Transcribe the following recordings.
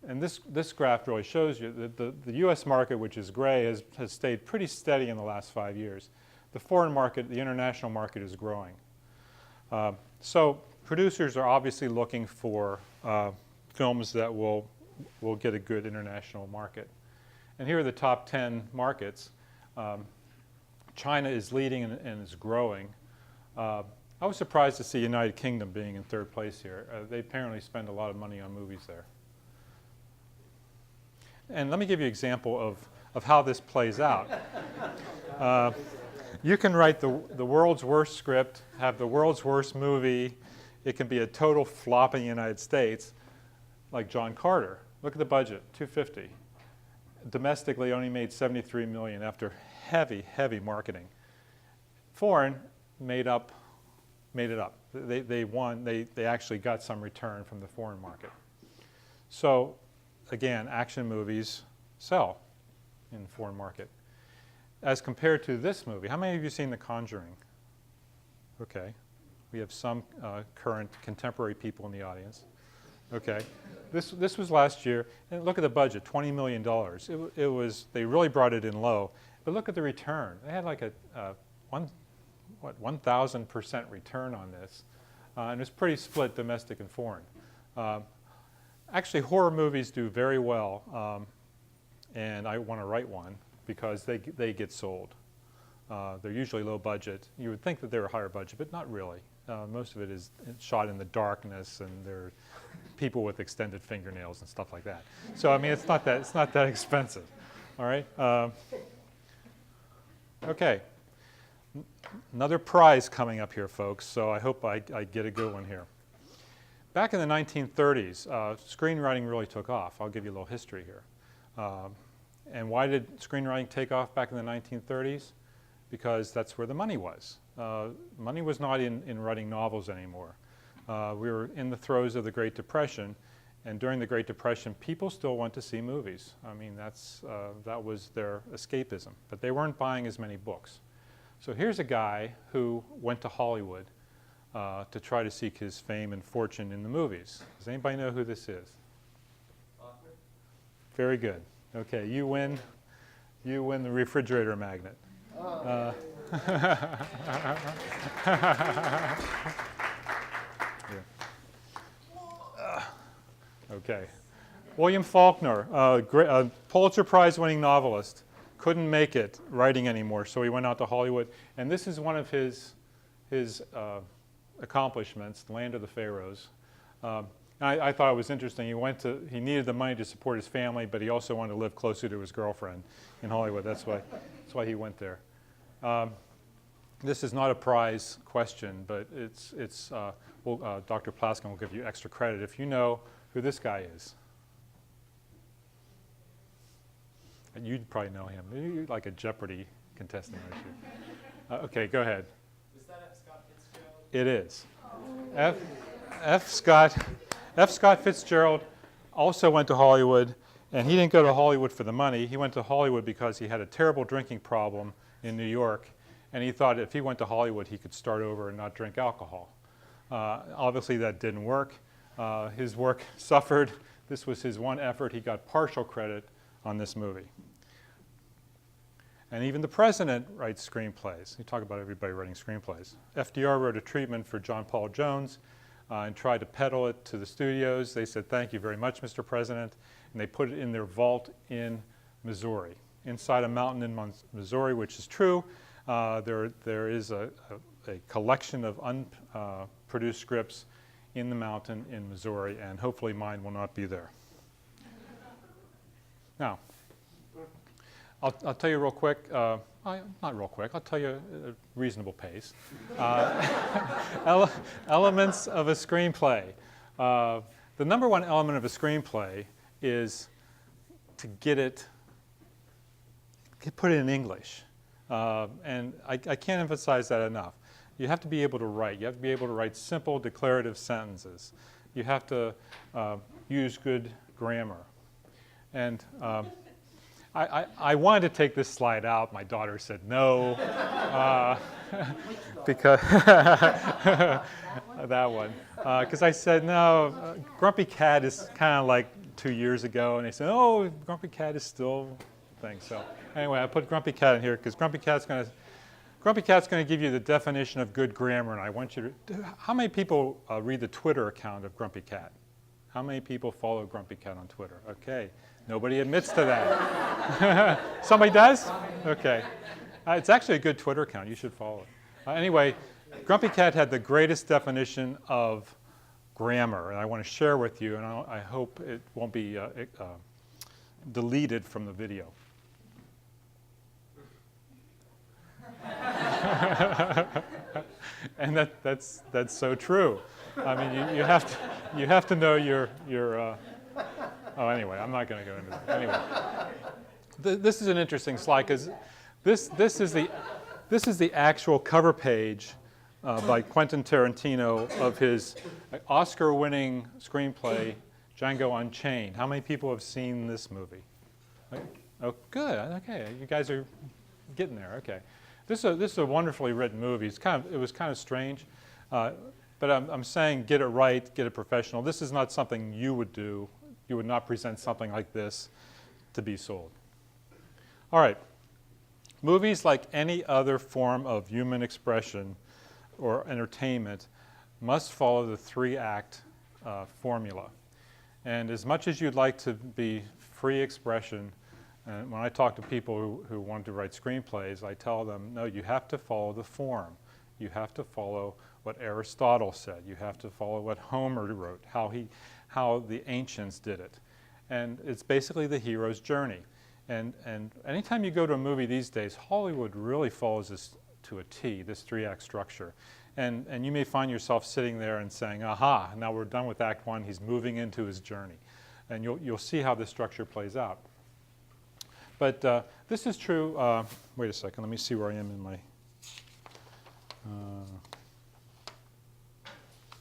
And this graph really shows you that the U.S. market, which is gray, has stayed pretty steady in the last 5 years. The foreign market, the international market, is growing. So producers are obviously looking for films that will get a good international market. And here are the top 10 markets. China is leading and is growing. I was surprised to see United Kingdom being in third place here. They apparently spend a lot of money on movies there. And let me give you an example of how this plays out. You can write the world's worst script, have the world's worst movie. It can be a total flop in the United States, like John Carter. Look at the budget, $250. Domestically only made $73 million after heavy, heavy marketing. Foreign made it up. They won. They actually got some return from the foreign market. So again, action movies sell in the foreign market. As compared to this movie, how many of you have seen The Conjuring? Okay. We have some current contemporary people in the audience. Okay. This was last year, and look at the budget, $20 million. They really brought it in low, but look at the return. They had like a 1,000% return on this, and it was pretty split domestic and foreign. Actually, horror movies do very well, and I want to write one because they get sold. They're usually low budget. You would think that they were higher budget, but not really. Most of it is shot in the darkness, and there are people with extended fingernails and stuff like that. So I mean, it's not that expensive. All right. Okay. Another prize coming up here, folks. So I hope I get a good one here. Back in the 1930s, screenwriting really took off. I'll give you a little history here. And why did screenwriting take off back in the 1930s? Because that's where the money was. Money was not in writing novels anymore. We were in the throes of the Great Depression, and during the Great Depression, people still went to see movies. I mean, that was their escapism, but they weren't buying as many books. So here's a guy who went to Hollywood to try to seek his fame and fortune in the movies. Does anybody know who this is? Author. Very good. Okay, you win the refrigerator magnet. Oh. Okay. William Faulkner, Pulitzer Prize-winning novelist, couldn't make it writing anymore, so he went out to Hollywood. And this is one of his accomplishments, Land of the Pharaohs. I thought it was interesting. He needed the money to support his family, but he also wanted to live closer to his girlfriend in Hollywood. That's why he went there. This is not a prize question, but Dr. Plaskin will give you extra credit if you know who this guy is. And you'd probably know him. You're like a Jeopardy contestant, aren't you? Okay, go ahead. Is that F. Scott Fitzgerald? It is. F. Scott Fitzgerald also went to Hollywood, and he didn't go to Hollywood for the money. He went to Hollywood because he had a terrible drinking problem in New York, and he thought if he went to Hollywood, he could start over and not drink alcohol. Obviously, that didn't work. His work suffered. This was his one effort. He got partial credit on this movie. And even the president writes screenplays. You talk about everybody writing screenplays. FDR wrote a treatment for John Paul Jones and tried to peddle it to the studios. They said, "Thank you very much, Mr. President." And they put it in their vault in Missouri, inside a mountain in Missouri, which is true. There is a collection of unproduced scripts in the mountain in Missouri, and hopefully mine will not be there. Now, I'll tell you real quick, not real quick, I'll tell you at a reasonable pace. Elements of a screenplay. The number one element of a screenplay is to put it in English. And I can't emphasize that enough. You have to be able to write. You have to be able to write simple declarative sentences. You have to use good grammar. And I wanted to take this slide out. My daughter said no, because that one. Because I said, no, Grumpy Cat is kind of like 2 years ago, and they said, oh, Grumpy Cat is still a thing. So anyway, I put Grumpy Cat in here because Grumpy Cat's going to give you the definition of good grammar, and I want you to, how many people read the Twitter account of Grumpy Cat? How many people follow Grumpy Cat on Twitter? Okay, nobody admits to that. Somebody does? Okay. It's actually a good Twitter account. You should follow it. Anyway, Grumpy Cat had the greatest definition of grammar, and I want to share with you, and I hope it won't be deleted from the video. And that's so true. I mean, you have to know your oh, anyway, I'm not going to go into that. Anyway, this is an interesting slide because this is the actual cover page by Quentin Tarantino of his Oscar-winning screenplay Django Unchained. How many people have seen this movie? Oh, good. Okay, you guys are getting there. Okay, this is a wonderfully written movie. It was kind of strange, but I'm saying get it right, get it professional. This is not something you would do. You would not present something like this to be sold. All right. Movies, like any other form of human expression or entertainment, must follow the three-act formula. And as much as you'd like to be free expression, and when I talk to people who want to write screenplays, I tell them, no, you have to follow the form. You have to follow what Aristotle said. You have to follow what Homer wrote, how the ancients did it. And it's basically the hero's journey. And anytime you go to a movie these days, Hollywood really follows this to a T, this three-act structure. And you may find yourself sitting there and saying, aha, now we're done with Act One, he's moving into his journey. And you'll see how this structure plays out. But this is true, wait a second, let me see where I am in my,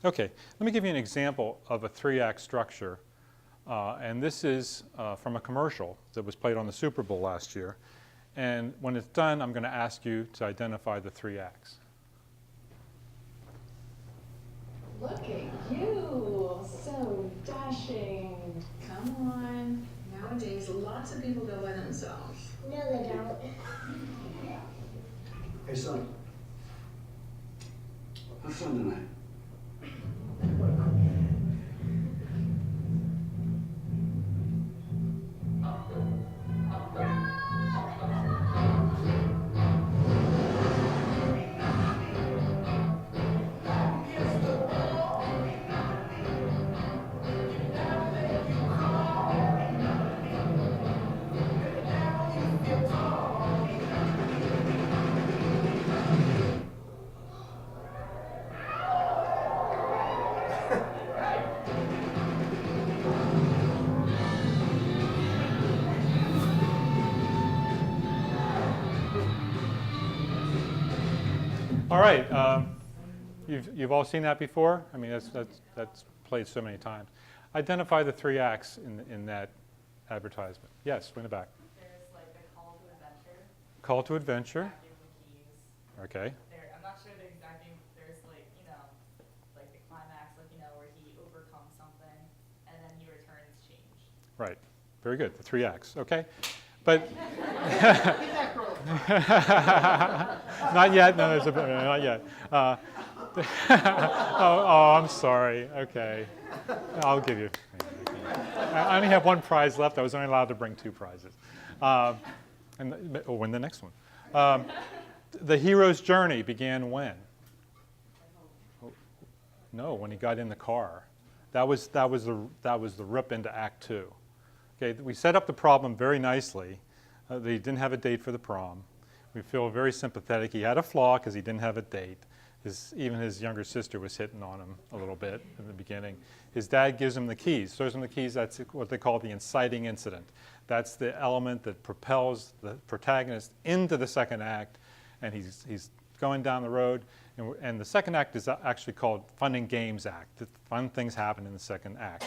okay, let me give you an example of a three-act structure. And this is from a commercial that was played on the Super Bowl last year. And when it's done, I'm going to ask you to identify the three acts. Look at you, so dashing. Come on. Nowadays, lots of people go by themselves. No, they don't. Hey, son. Have fun tonight. All right, you've all seen that before? I mean, that's played so many times. Identify the three acts in that advertisement. Yes, in the back. There's like a call to adventure. Call to adventure. Give the keys. Okay. I'm not sure the exact name. There's like, like the climax, where he overcomes something and then he returns change. Right. Very good. The three acts. Okay. But not yet. No, there's not yet. Oh, I'm sorry. Okay, I'll give you. I only have one prize left. I was only allowed to bring 2 prizes, and we'll win the next one. The hero's journey began when? No, when he got in the car. That was the rip into Act 2. Okay, we set up the problem very nicely. That he didn't have a date for the prom. We feel very sympathetic. He had a flaw because he didn't have a date. Even his younger sister was hitting on him a little bit in the beginning. His dad gives him the keys. Throws him the keys. That's what they call the inciting incident. That's the element that propels the protagonist into the second act, and he's going down the road. And the second act is actually called Fun and Games Act. Fun things happen in the second act.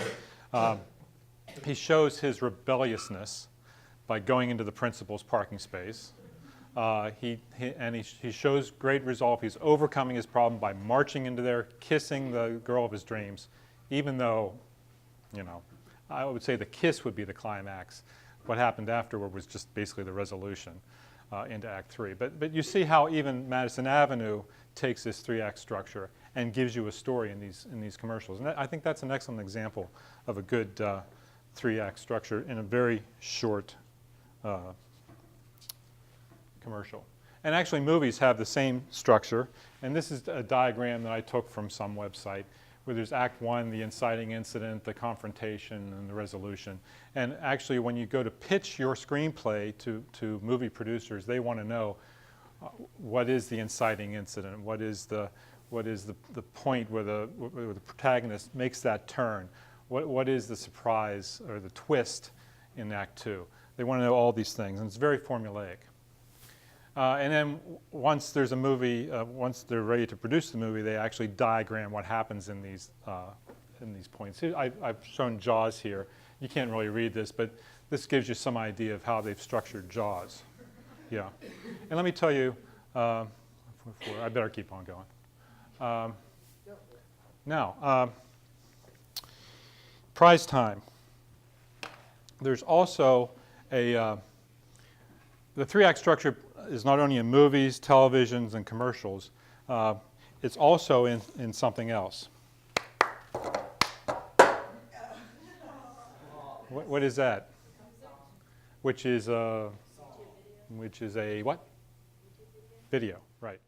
He shows his rebelliousness by going into the principal's parking space. He shows great resolve. He's overcoming his problem by marching into there, kissing the girl of his dreams, even though, I would say the kiss would be the climax. What happened afterward was just basically the resolution into Act 3. But you see how even Madison Avenue takes this 3-act structure and gives you a story in these commercials. And I think that's an excellent example of a good 3-act structure in a very short commercial. And actually movies have the same structure. And this is a diagram that I took from some website where there's Act 1, the inciting incident, the confrontation, and the resolution. And actually when you go to pitch your screenplay to movie producers, they want to know what is the inciting incident, what is the point where the protagonist makes that turn, what is the surprise or the twist in Act 2. They want to know all these things, and it's very formulaic. And then once there's a movie, once they're ready to produce the movie, they actually diagram what happens in these points. I've shown Jaws here. You can't really read this, but this gives you some idea of how they've structured Jaws. Yeah. And let me tell you, I better keep on going. Now, prize time. There's also the 3-act structure is not only in movies, televisions, and commercials. It's also in something else. What is that? Which is a what? Video, right.